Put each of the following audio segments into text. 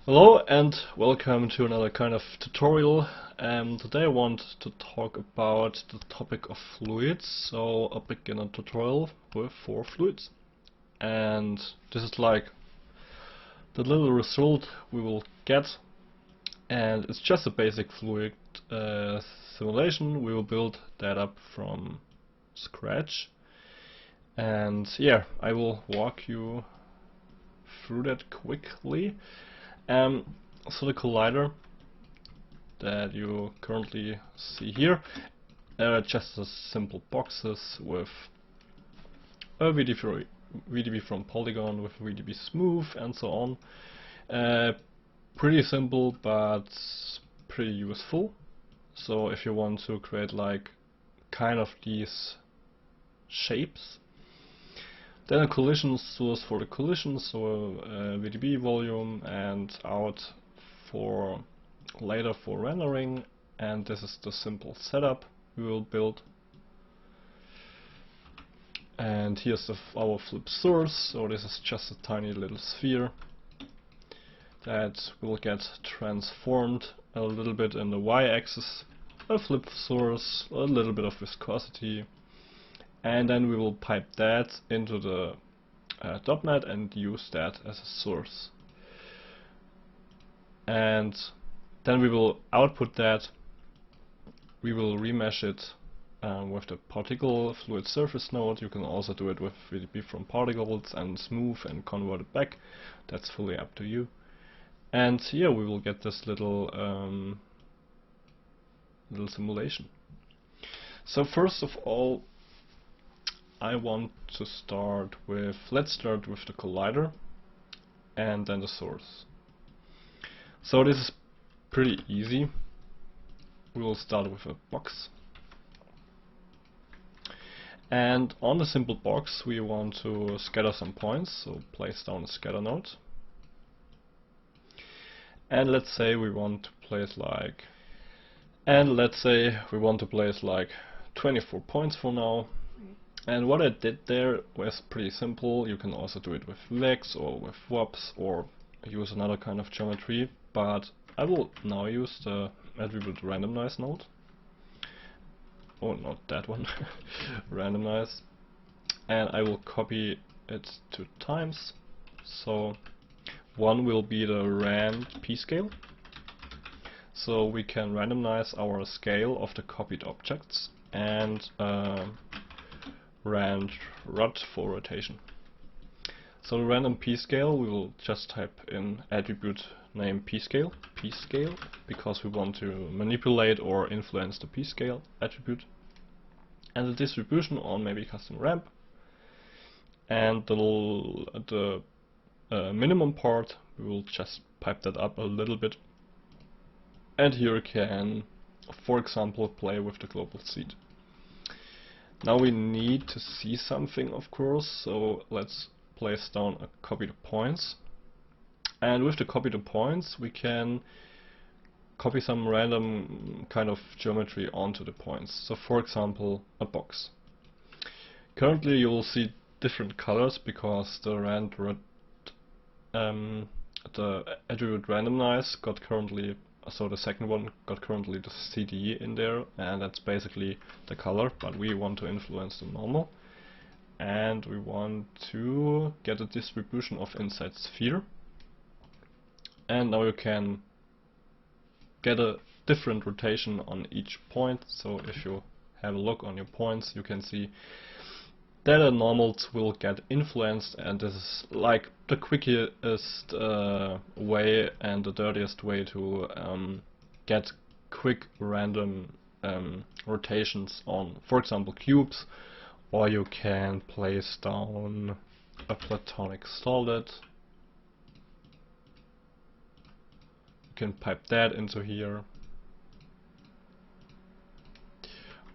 Hello and welcome to another kind of tutorial. Today I want to talk about the topic of fluids, so a beginner tutorial with 4 fluids. And this is like the little result we will get, and it's just a basic fluid simulation. We will build that up from scratch, and yeah, I will walk you through that quickly. So the collider that you currently see here just a simple boxes with a VDB from polygon with VDB smooth and so on. Pretty simple but pretty useful. So if you want to create like kind of these shapes, then a collision source for the collision, so a VDB volume, and out for later for rendering. And this is the simple setup we will build. And here's our flip source. So this is just a tiny little sphere that will get transformed a little bit in the y-axis, a flip source, a little bit of viscosity. And then we will pipe that into the .NET and use that as a source. And then we will output that. We will remesh it with the particle fluid surface node. You can also do it with VDB from particles and smooth and convert it back. That's fully up to you. And here we will get this little simulation. So first of all, I want to start with, let's start with the collider and then the source. So this is pretty easy. We will start with a box. And on the simple box we want to scatter some points, so place down a scatter node. And let's say we want to place like 24 points for now. And what I did there was pretty simple. You can also do it with vex or with wops or use another kind of geometry, but I will now use the attribute randomize node. Oh, not that one. Randomize. And I will copy it 2 times. So one will be the rand p-scale. So we can randomize our scale of the copied objects, and rand rot for rotation. So the random p-scale, we will just type in attribute name p-scale, because we want to manipulate or influence the p-scale attribute. And the distribution on maybe custom ramp. And the minimum part, we will just pipe that up a little bit. And here you can, for example, play with the global seed. Now we need to see something, of course, so let's place down a copy to points. And with the copy to points we can copy some random kind of geometry onto the points. So for example, a box. Currently you will see different colors because the attribute randomize got currently, so the second one got currently the CD in there, and that's basically the color, but we want to influence the normal. And we want to get a distribution of inside sphere. And now you can get a different rotation on each point. So if you have a look on your points, you can see that the normals will get influenced, and this is like the quickest way and the dirtiest way to get quick random rotations on, for example, cubes. Or you can place down a platonic solid. You can pipe that into here.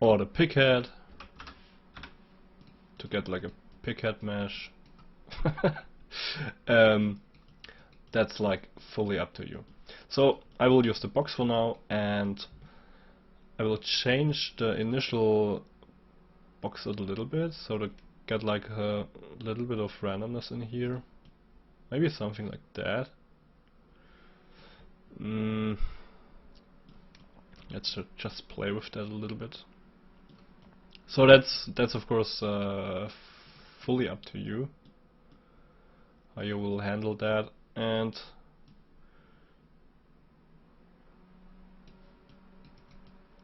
Or the pig head, to get like a pig head mesh. That's like fully up to you. So I will use the box for now, and I will change the initial box it a little bit, so to get like a little bit of randomness in here. Maybe something like that. Mm, let's just play with that a little bit. So that's of course fully up to you how you will handle that, and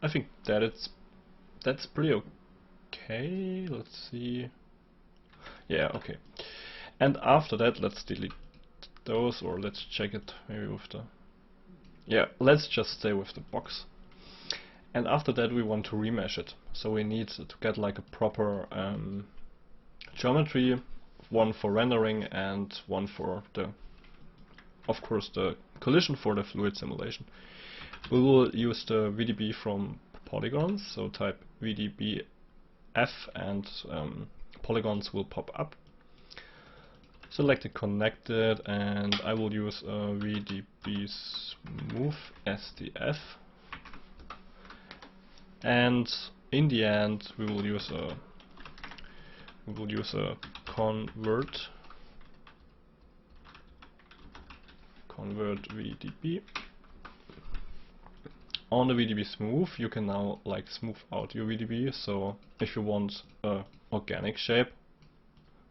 I think that's pretty okay. Let's see. Yeah, okay. And after that, let's delete those, or let's check it maybe with the... Yeah, let's just stay with the box. And after that we want to remesh it. So we need to get like a proper geometry, one for rendering and one for the, of course, the collision for the fluid simulation. We will use the VDB from polygons, so type VDBF and polygons will pop up. Select it, connected, and I will use a VDB smooth SDF. And in the end, we will use a convert VDB. On the VDB smooth, you can now like smooth out your VDB. So if you want a organic shape,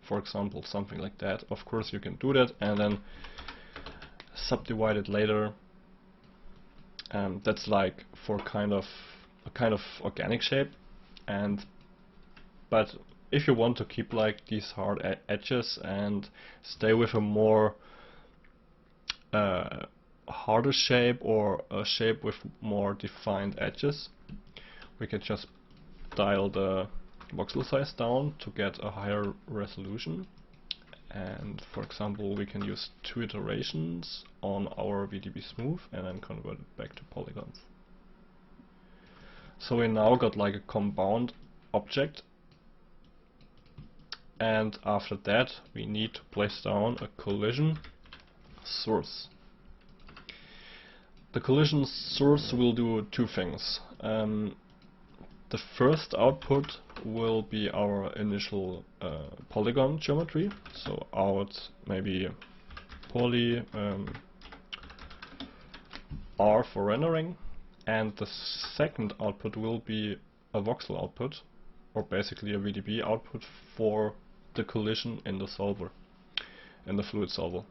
for example, something like that, of course you can do that, and then subdivide it later. That's like for a kind of organic shape. But if you want to keep like these hard edges and stay with a more harder shape, or a shape with more defined edges, we can just dial the voxel size down to get a higher resolution. And for example, we can use 2 iterations on our VDB smooth and then convert it back to polygons. So we now got like a compound object, and after that we need to place down a collision source. The collision source will do 2 things. The first output will be our initial polygon geometry, so out maybe poly R for rendering, and the second output will be a voxel output, or basically a VDB output for the collision in the solver, in the fluid solver.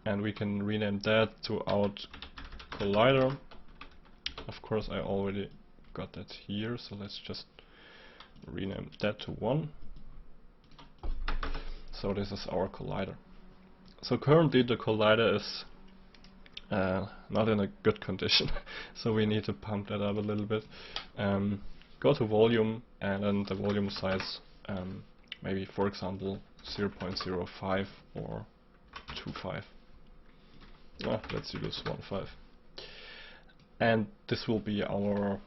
And we can rename that to out collider. Of course I already got that here, so let's just rename that to 1. So this is our collider. So currently the collider is not in a good condition, so we need to pump that up a little bit. Go to volume, and then the volume size, maybe for example 0.05 or 2.5. Let's use 1.5. And this will be our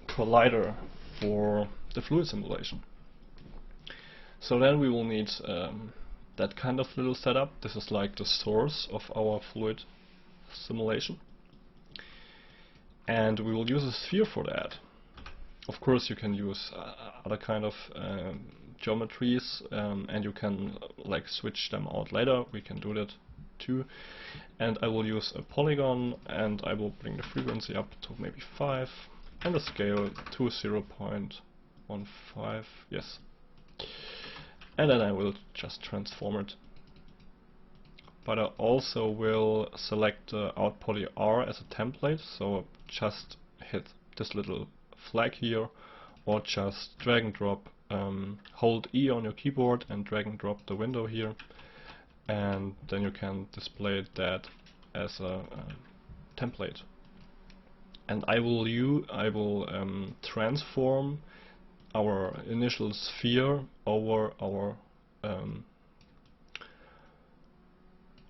collider for the fluid simulation. So then we will need that kind of little setup. This is like the source of our fluid simulation, and we will use a sphere for that. Of course you can use other kind of geometries, and you can like switch them out later. We can do that too. And I will use a polygon, and I will bring the frequency up to maybe 5 and the scale to 0.15, yes. And then I will just transform it. But I also will select the out poly R as a template, so just hit this little flag here, or just drag and drop, hold E on your keyboard and drag and drop the window here, and then you can display that as a template. And I will transform our initial sphere over our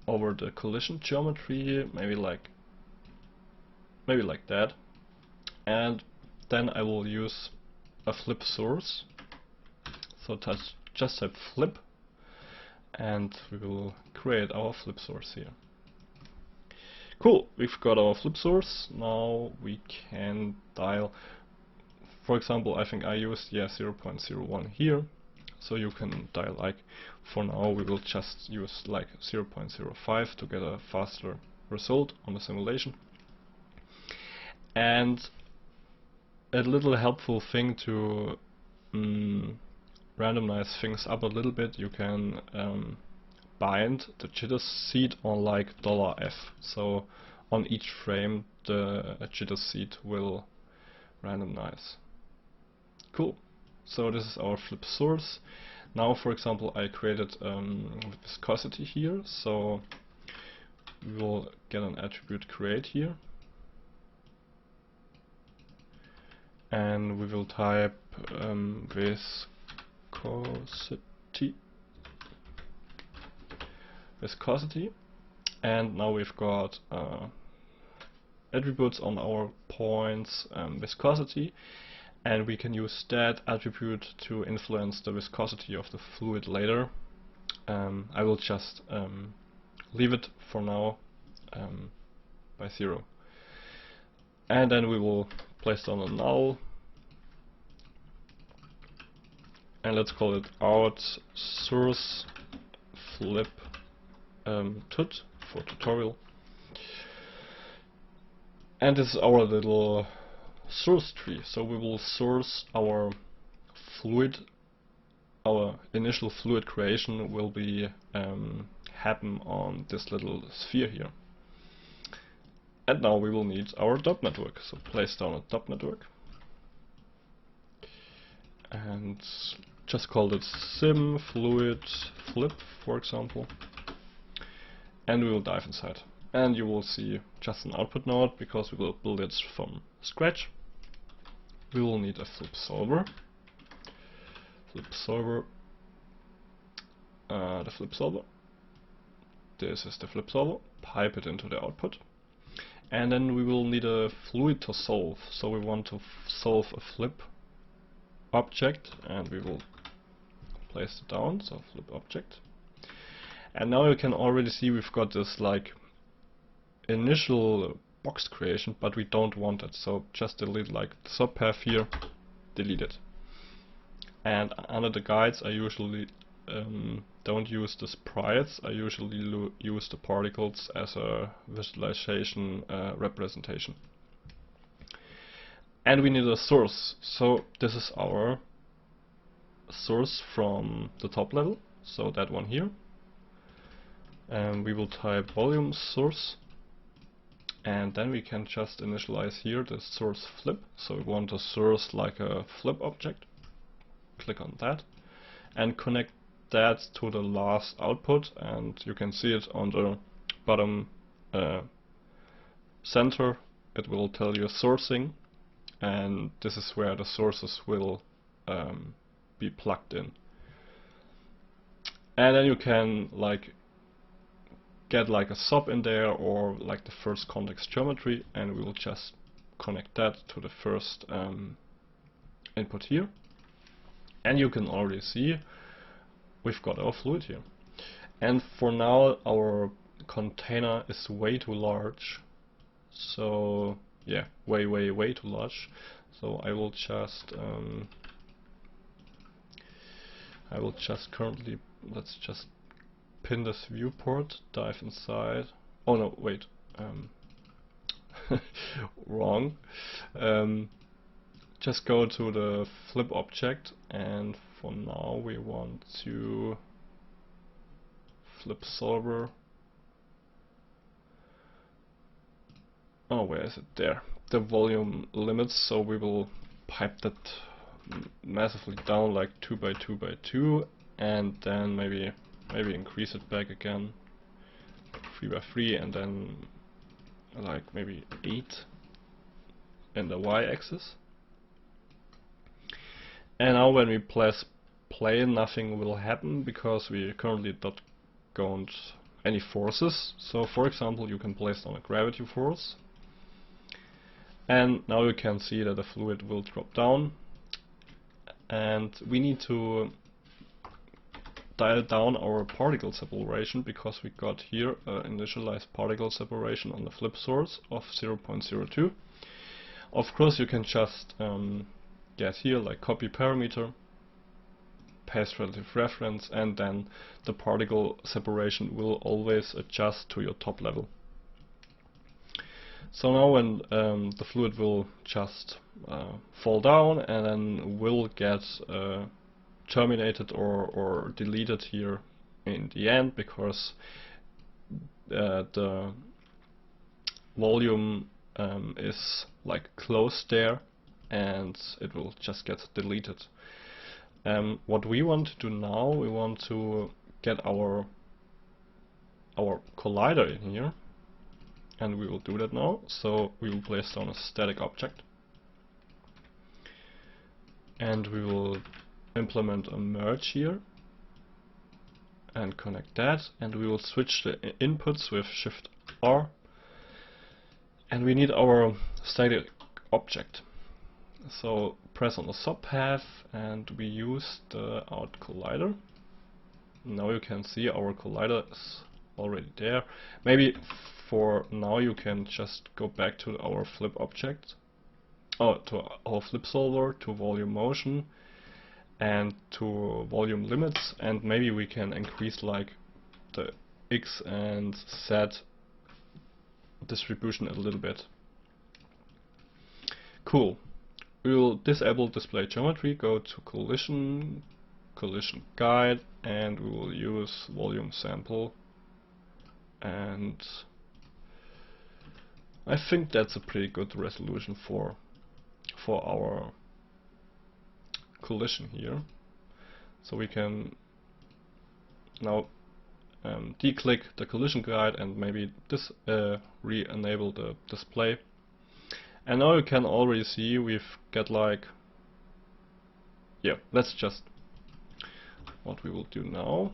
over the collision geometry, maybe like that. And then I will use a flip source. So just type flip, and we will create our flip source here. Cool, we've got our flip source. Now we can dial, for example, I think I used 0.01 here, so you can dial like, for now we will just use like 0.05 to get a faster result on the simulation. And a little helpful thing to randomize things up a little bit, you can bind the jitter seed on like $F. So on each frame the jitter seed will randomize. Cool. So this is our flip source. Now, for example, I created viscosity here, so we will get an attribute create here, and we will type viscosity, and now we've got attributes on our points viscosity, and we can use that attribute to influence the viscosity of the fluid later. I will just leave it for now by 0. And then we will place down a null, and let's call it out source flip tut for tutorial. And this is our little source tree. So we will source our fluid, our initial fluid creation will be happen on this little sphere here. And now we will need our dot network. So place down a dot network and just call it sim fluid flip, for example, and we will dive inside. And you will see just an output node because we will build it from scratch. We will need a flip solver. The flip solver. This is the flip solver. Pipe it into the output. And then we will need a fluid to solve. So we want to solve a flip object, and we will place it down. So flip object. And now you can already see we've got this like initial box creation, but we don't want it, so just delete like the subpath here, delete it. And under the guides I usually don't use the sprites, I usually use the particles as a visualization representation. And we need a source, so this is our source from the top level, so that one here. And we will type volume source, and then we can just initialize here the source flip. So we want a source like a flip object. Click on that and connect that to the last output, and you can see it on the bottom center. It will tell you sourcing, and this is where the sources will be plugged in. And then you can like get like a sub in there or like the first context geometry, and we will just connect that to the first input here. And you can already see we've got our fluid here. And for now our container is way too large, so yeah, way too large. So I will just currently, let's just pin this viewport, dive inside. Oh no, wait, wrong. Just go to the flip object, and for now we want to flip solver. Oh, where is it? There. The volume limits, so we will pipe that massively down, like 2 by 2 by 2, and then maybe increase it back again, 3 by 3, and then like maybe 8 in the y-axis. And now when we press play, nothing will happen because we currently don't got any forces. So for example, you can place down a gravity force, and now you can see that the fluid will drop down, and we need to dial down our particle separation because we got here initialized particle separation on the flip source of 0.02. Of course you can just get here like copy parameter, paste relative reference, and then the particle separation will always adjust to your top level. So now when the fluid will just fall down and then will get terminated or deleted here in the end, because the volume is like close there and it will just get deleted. What we want to do now, we want to get our collider in here, and we will do that now. So we will place down a static object, and we will implement a merge here and connect that, and we will switch the inputs with Shift R, and we need our static object. So press on the subpath and we use the out collider. Now you can see our collider is already there. Maybe for now you can just go back to our flip object, to our flip solver, to volume motion and to volume limits, and maybe we can increase like the X and Z distribution a little bit. Cool. We will disable display geometry, go to collision guide, and we will use volume sample, and I think that's a pretty good resolution for our collision here. So we can now declick the collision guide and maybe re-enable the display. And now you can already see we've got like, yeah, that's just what we will do now.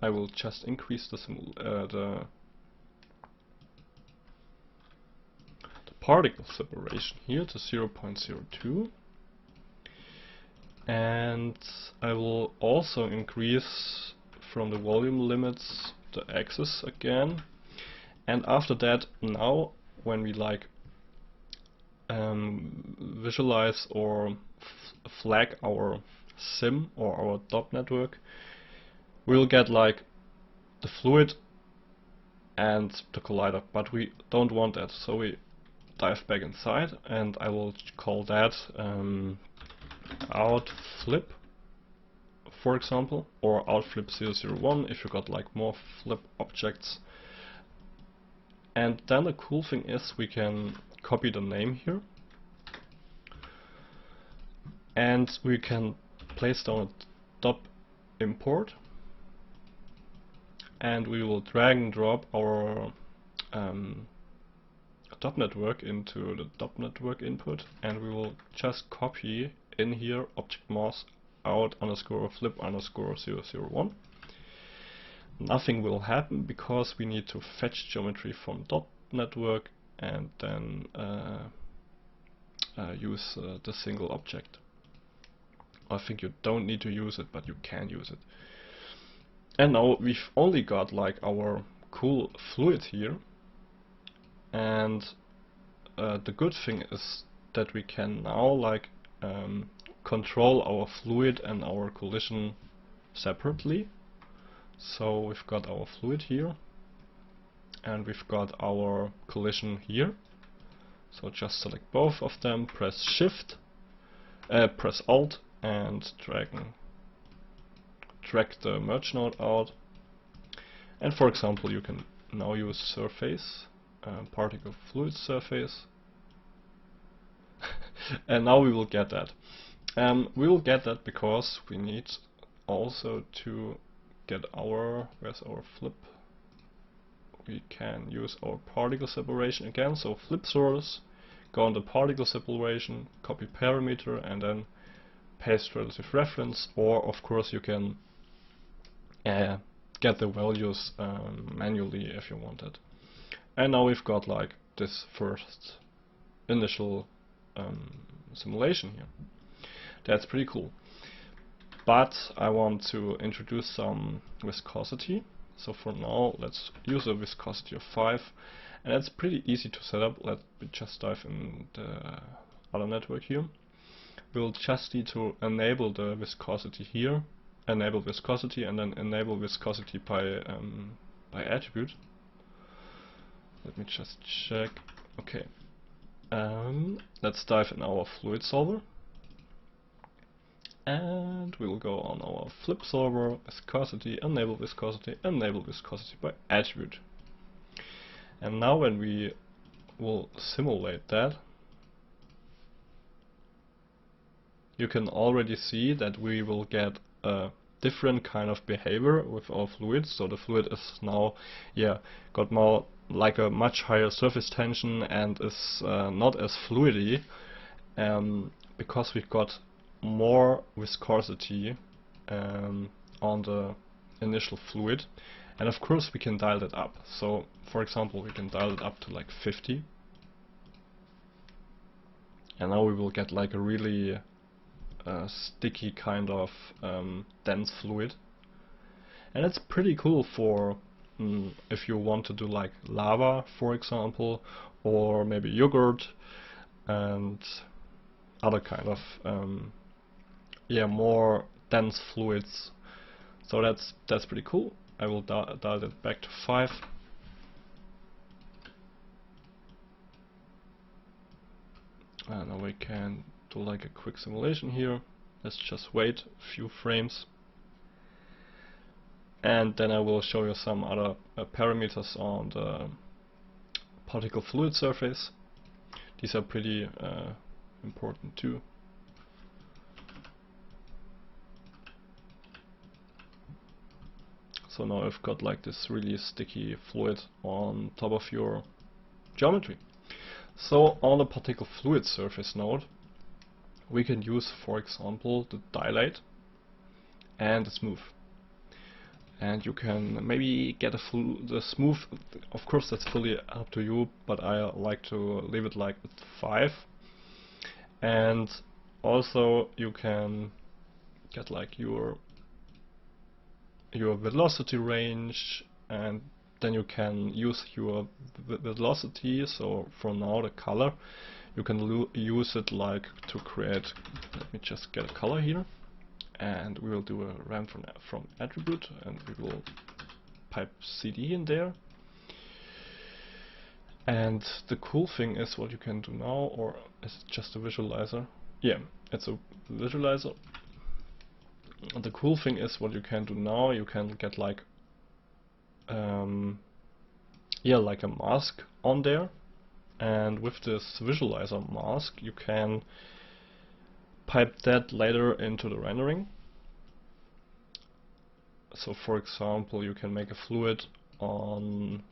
I will just increase the particle separation here to 0.02, and I will also increase from the volume limits the axis again. And after that, now when we like visualize or flag our sim or our dot network, we'll get like the fluid and the collider, but we don't want that, so we dive back inside, and I will call that out flip, for example, or out flip 001 if you got like more flip objects. And then the cool thing is we can copy the name here, and we can place down a dot import, and we will drag and drop our dot network into the dot network input, and we will just copy in here object mask out underscore flip underscore 001. Nothing will happen because we need to fetch geometry from dot network and then use the single object. I think you don't need to use it, but you can use it. And now we've only got like our cool fluid here, and the good thing is that we can now like control our fluid and our collision separately. So we've got our fluid here, and we've got our collision here. So just select both of them, press Shift, press Alt, and drag the merge node out. And for example, you can now use surface, particle fluid surface, and now we will get that. We will get that because we need also to get our, where's our flip? We can use our particle separation again, so flip source, go on the particle separation, copy parameter, and then paste relative reference, or of course you can get the values manually if you wanted. And now we've got like this first initial simulation here. That's pretty cool. But I want to introduce some viscosity. So for now, let's use a viscosity of 5, and that's pretty easy to set up. Let me just dive in the other network here. We'll just need to enable the viscosity here, enable viscosity, and then enable viscosity by attribute. Let me just check. Okay, let's dive in our fluid solver. And we'll go on our flip solver, viscosity, enable viscosity by attribute. And now when we will simulate that, you can already see that we will get a different kind of behavior with our fluid. So the fluid is now, got more like a much higher surface tension and is not as fluidy, because we've got more viscosity on the initial fluid. And of course we can dial that up. So for example, we can dial it up to like 50, and now we will get like a really sticky kind of dense fluid. And it's pretty cool for if you want to do like lava, for example, or maybe yogurt and other kind of more dense fluids. So that's pretty cool. I will dial it back to 5. And now we can do like a quick simulation here. Let's just wait a few frames. And then I will show you some other parameters on the particle fluid surface. These are pretty important too. So now I've got like this really sticky fluid on top of your geometry. So on the particle fluid surface node, we can use, for example, the dilate and the smooth. And you can maybe get the smooth, of course that's fully up to you, but I like to leave it like at 5. And also you can get like your velocity range, and then you can use your velocity. So for now the color, you can use it like to create, let me just get a color here, and we will do a ramp from attribute, and we will pipe CD in there. And the cool thing is what you can do now, or is it just a visualizer? Yeah, it's a visualizer. And the cool thing is what you can do now, you can get like like a mask on there, and with this visualizer mask you can pipe that later into the rendering. So for example, you can make a fluid on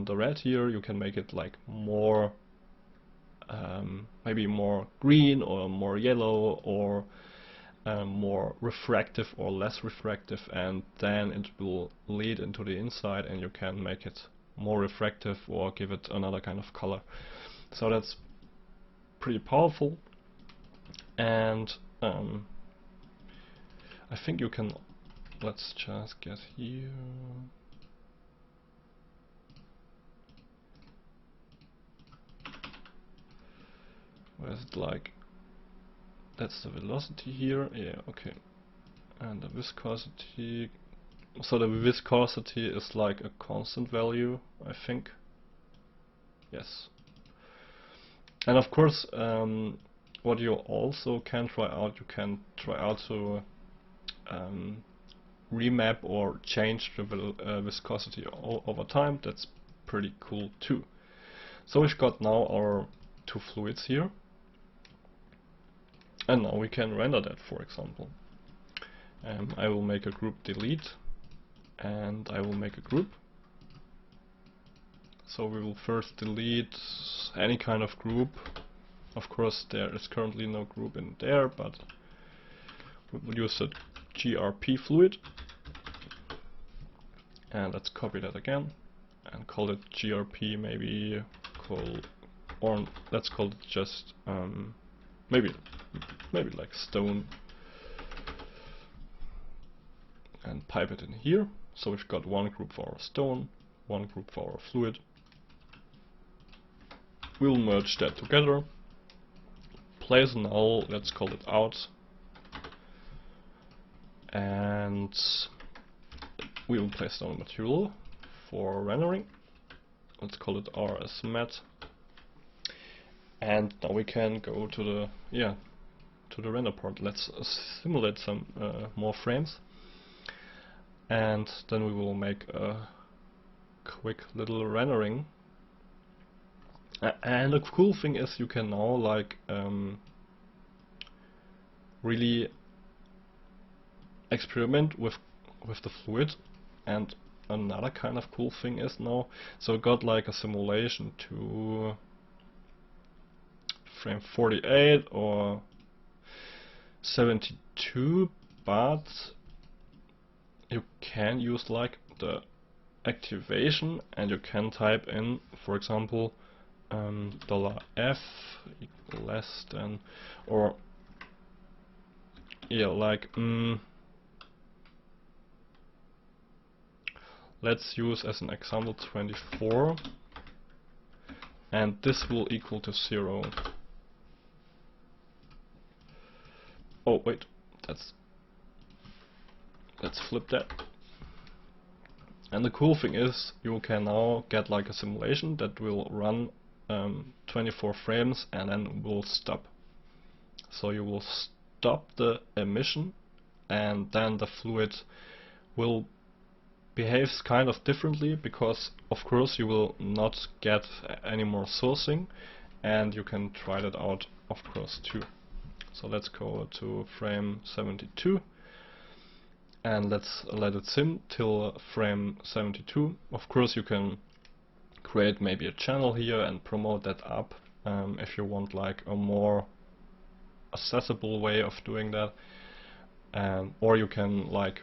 the red here, you can make it like more maybe more green or more yellow, or more refractive or less refractive, and then it will lead into the inside and you can make it more refractive or give it another kind of color. So that's pretty powerful. And I think you can, let's just get here. Where's it like? That's the velocity here, yeah, okay. And the viscosity, so the viscosity is like a constant value, I think. Yes. And of course, what you also can try out, you can try out to remap or change the viscosity over time. That's pretty cool too. So we've got now our two fluids here. And now we can render that, for example. I will make a group delete, and I will make a group. So we will first delete any kind of group. Of course there is currently no group in there, but we will use a GRP fluid. And let's copy that again and call it GRP, maybe let's call it just maybe like stone, and pipe it in here. So we've got one group for our stone, one group for our fluid. We'll merge that together, place a null, let's call it out, and we will place down a material for rendering. Let's call it RS matte, And now we can go to the render part. Let's simulate some more frames, and then we will make a quick little rendering. And the cool thing is you can now like really experiment with the fluid. And another kind of cool thing is now, so I got like a simulation to frame 48 or 72, but you can use like the activation, and you can type in, for example, $f equal less than, or yeah, like let's use as an example 24, and this will equal to 0. Oh wait, let's flip that. And the cool thing is you can now get like a simulation that will run 24 frames and then will stop. So you will stop the emission, and then the fluid will behave kind of differently, because of course you will not get any more sourcing, and you can try that out of course too. So let's go to frame 72. And let's let it sim till frame 72. Of course you can create maybe a channel here and promote that up if you want like a more accessible way of doing that. Or you can like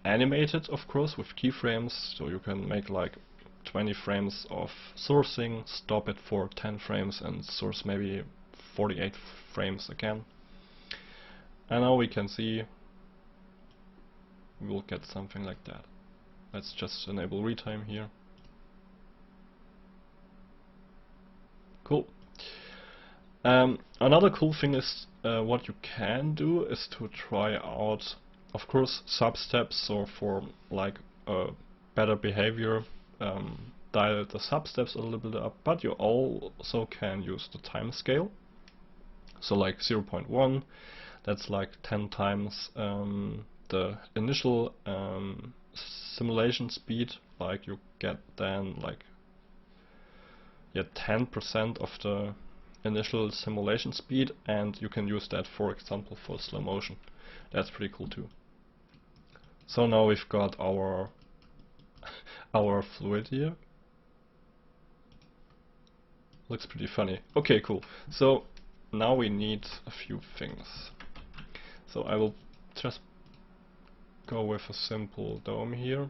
animate it, of course, with keyframes. So you can make like 20 frames of sourcing, stop it for 10 frames and source maybe 48 frames again. And now we can see we will get something like that. Let's just enable retime here. Cool. Another cool thing is what you can do is to try out, of course, sub-steps, or for like better behavior, dial the sub-steps a little bit up, but you also can use the time scale. So like 0.1, that's like 10 times the initial simulation speed. Like you get then like 10% of the initial simulation speed, and you can use that, for example, for slow motion. That's pretty cool too. So now we've got our our fluid here. Looks pretty funny. Okay, cool. So now we need a few things. So I will just go with a simple dome here.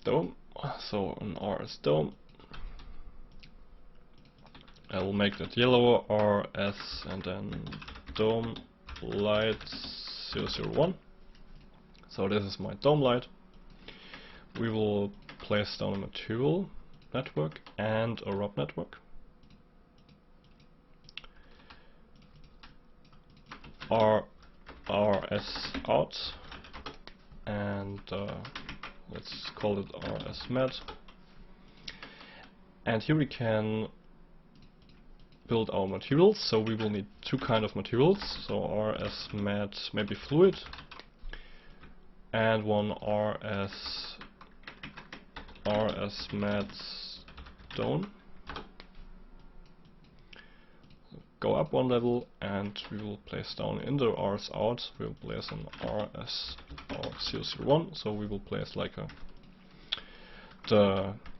Dome. So an RS dome. I will make that yellow, RS, and then dome light 001. So this is my dome light. We will place down a material network and a ROP network. RS out, and let's call it RS med. And here we can build our materials. So we will need two kind of materials. So RS med, maybe fluid, and one RS med stone. Go up one level, and we will place down in the RS out, we will place an RS R001, so we will place like we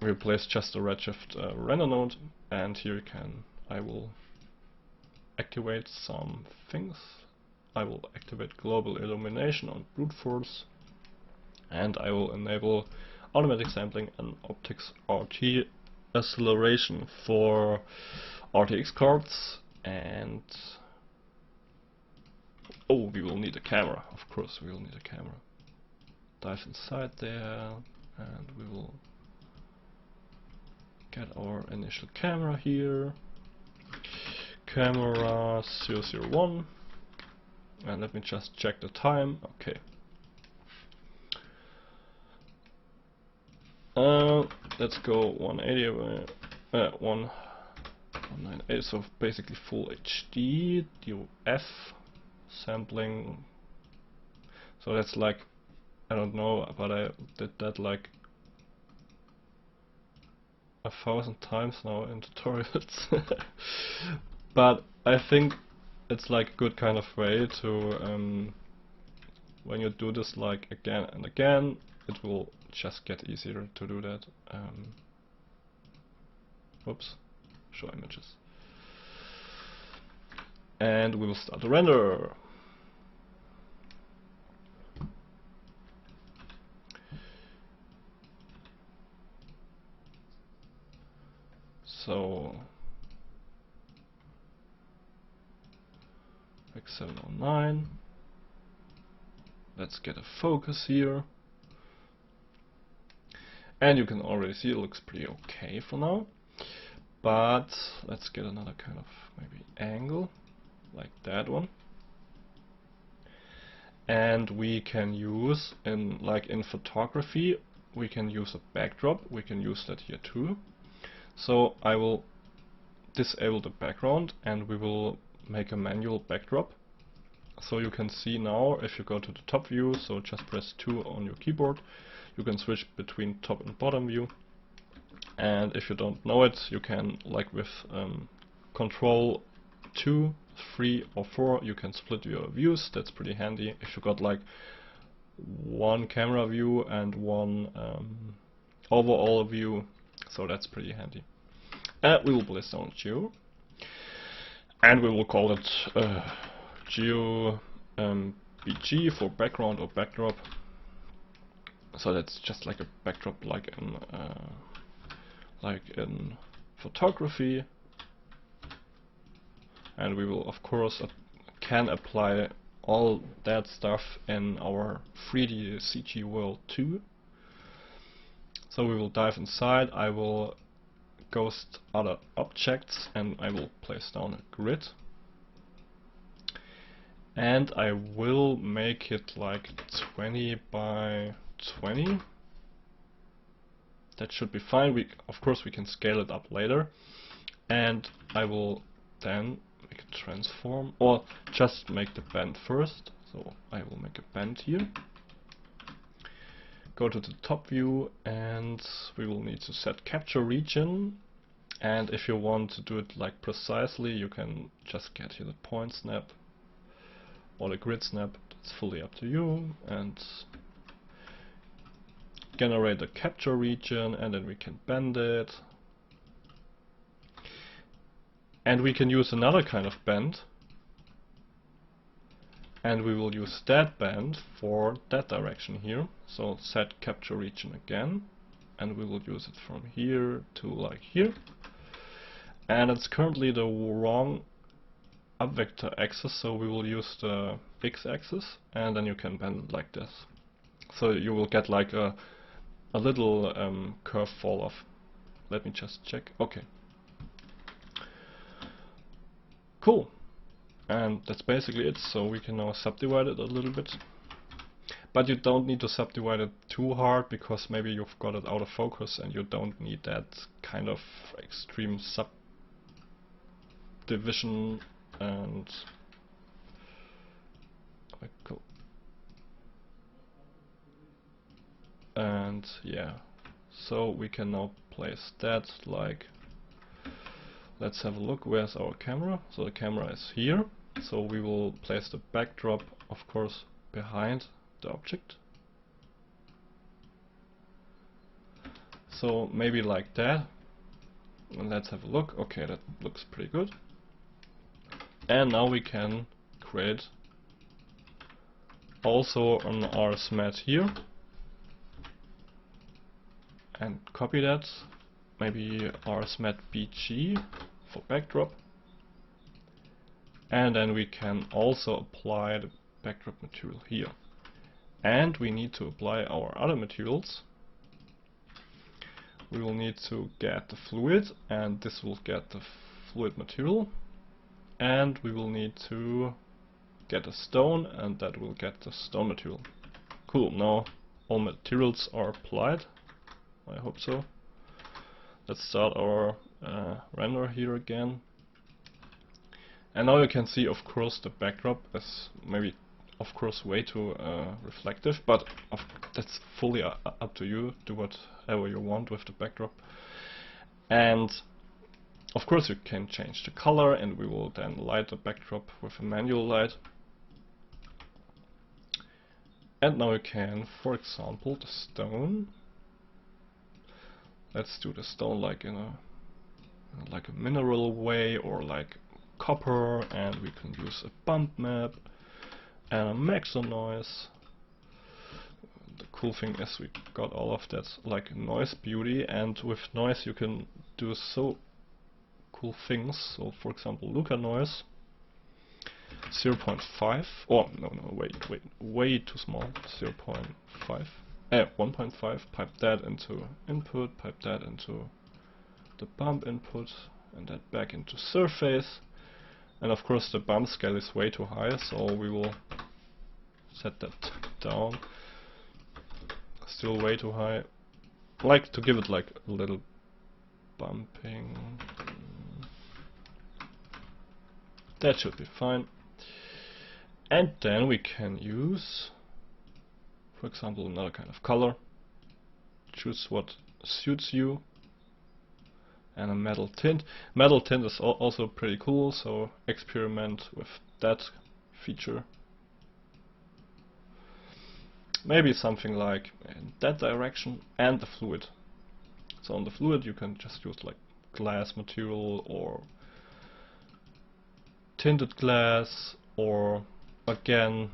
will place just a redshift render node, and here I will activate some things. I will activate global illumination on brute force, and I will enable automatic sampling and optics RT acceleration for RTX cards. And oh, we will need a camera, of course we will need a camera. Dive inside there, and we will get our initial camera here. Camera 001, and let me just check the time. Okay. let's go 180, 198, so basically full HD, do F, sampling, so that's like, I don't know, but I did that like 1,000 times now in tutorials. But I think it's like a good kind of way to, when you do this like again and again, it will just get easier to do that. Oops, show images. And we will start the render. So X709. Let's get a focus here. And you can already see it looks pretty okay for now. But let's get another kind of maybe angle, like that one. And we can use, in photography, we can use a backdrop. We can use that here too. So I will disable the background and we will make a manual backdrop. So you can see now, if you go to the top view, so just press 2 on your keyboard, you can switch between top and bottom view. And if you don't know it, you can, like with Control 2, 3 or 4, you can split your views. That's pretty handy if you got like one camera view and one overall view, so that's pretty handy. And we will place down Geo, and we will call it Geo BG for background or backdrop. So that's just like a backdrop, like in photography. And we will of course can apply all that stuff in our 3D CG world too. So we will dive inside. I will ghost other objects and I will place down a grid. And I will make it like 20 by 20. That should be fine. Of course we can scale it up later. And I will then make a transform, or just make the bend first. So I will make a bend here. Go to the top view and we will need to set capture region. And if you want to do it like precisely, you can just get here the point snap or the grid snap. It's fully up to you. And generate a capture region, and then we can bend it. And we can use another kind of bend. And we will use that bend for that direction here. So set capture region again. And we will use it from here to like here. And it's currently the wrong up vector axis, so we will use the x-axis, and then you can bend it like this. So you will get like a little curve fall off. Let me just check. Okay. Cool. And that's basically it. So we can now subdivide it a little bit. But you don't need to subdivide it too hard, because maybe you've got it out of focus and you don't need that kind of extreme subdivision. And cool. And yeah, so we can now place that like, let's have a look. Where's our camera? So the camera is here. So we will place the backdrop, of course, behind the object. So maybe like that. And let's have a look. Okay, that looks pretty good. And now we can create also an RS mat here and copy that. Maybe RS mat BG for backdrop. And then we can also apply the backdrop material here. And we need to apply our other materials. We will need to get the fluid, and this will get the fluid material. And we will need to get a stone, and that will get the stone material. Cool, now all materials are applied. I hope so. let's start our render here again. And now you can see, of course, the backdrop is maybe, of course, way too reflective, but that's fully up to you. Do whatever you want with the backdrop. And of course you can change the color, and we will then light the backdrop with a manual light. And now you can, for example, the stone. Let's do the stone like in a mineral way, or like copper, and we can use a bump map and a maximum noise. The cool thing is we got all of that like noise beauty, and with noise you can do so cool things. So for example, Luca noise 0.5, oh no, way too small, 0.5, 1.5, pipe that into input, pipe that into the bump input, and that back into surface. And of course the bump scale is way too high, so we will set that down. Still way too high. Like to give it like a little bumping. That should be fine. And then we can use, for example, another kind of color. Choose what suits you. And a metal tint. Metal tint is also pretty cool, so experiment with that feature. Maybe something like in that direction, and the fluid. So on the fluid you can just use like glass material or tinted glass, or again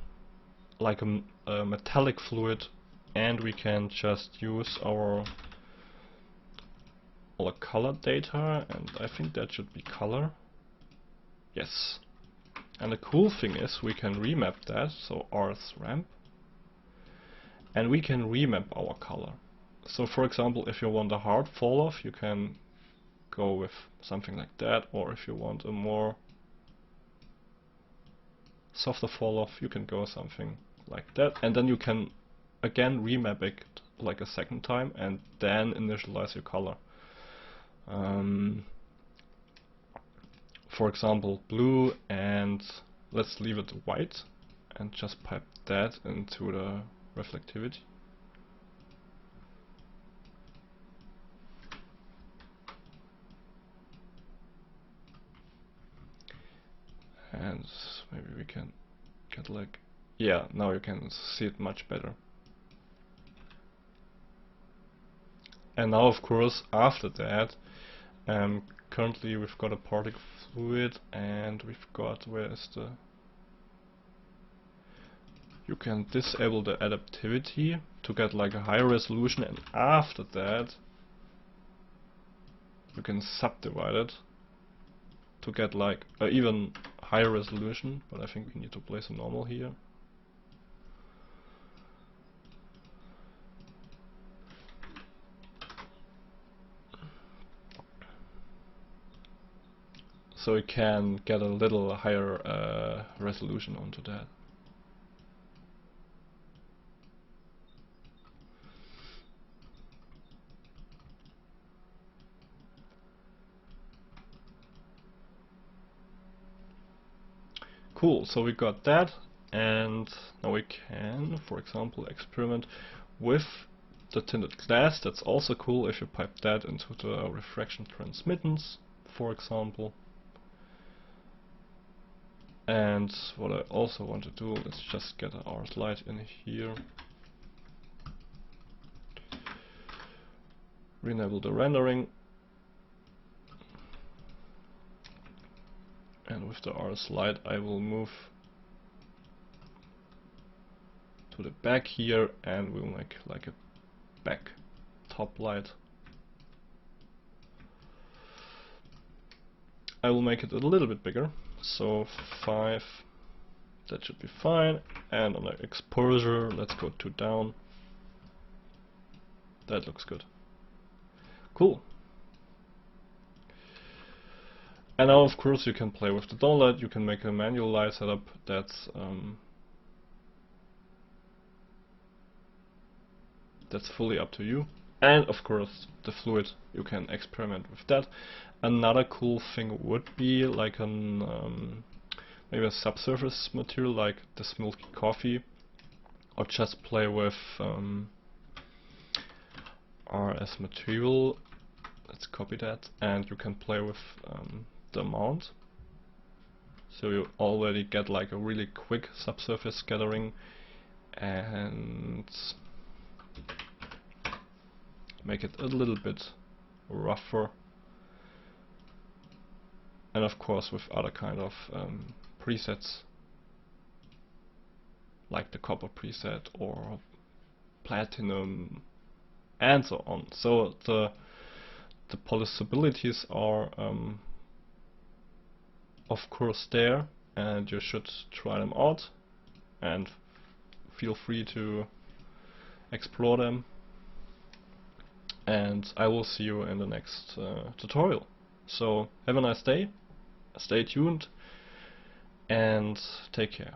like a metallic fluid, and we can just use our color data, and I think that should be color. Yes. And the cool thing is we can remap that, so rs ramp, and we can remap our color. So for example, if you want a hard fall off, you can go with something like that, or if you want a more softer fall off, you can go something like that, and then you can again remap it like a second time and then initialize your color. For example, blue, and let's leave it white and just pipe that into the reflectivity. And maybe we can get like, yeah, now you can see it much better. And now of course after that, currently we've got a particle fluid, and we've got, where is the, you can disable the adaptivity to get like a higher resolution, and after that you can subdivide it to get like even higher resolution, but I think we need to place a normal here. So we can get a little higher resolution onto that. Cool, so we got that, and now we can, for example, experiment with the tinted glass. That's also cool if you pipe that into the refraction transmittance, for example. And what I also want to do, let's just get our slide in here. Re-enable the rendering. And with the R slide I will move to the back here, and we'll make like a back top light. I will make it a little bit bigger, so 5, that should be fine. And on the exposure, let's go 2 down. That looks good. Cool. And now of course you can play with the downlight, you can make a manual light setup. That's fully up to you. And of course the fluid, you can experiment with that. Another cool thing would be like an maybe a subsurface material like this milky coffee, or just play with RS material. Let's copy that, and you can play with the amount. So you already get like a really quick subsurface scattering, and make it a little bit rougher. And of course with other kind of presets, like the copper preset or platinum and so on. So the possibilities are of course there, and you should try them out and feel free to explore them. And I will see you in the next tutorial. So have a nice day, stay tuned, and take care.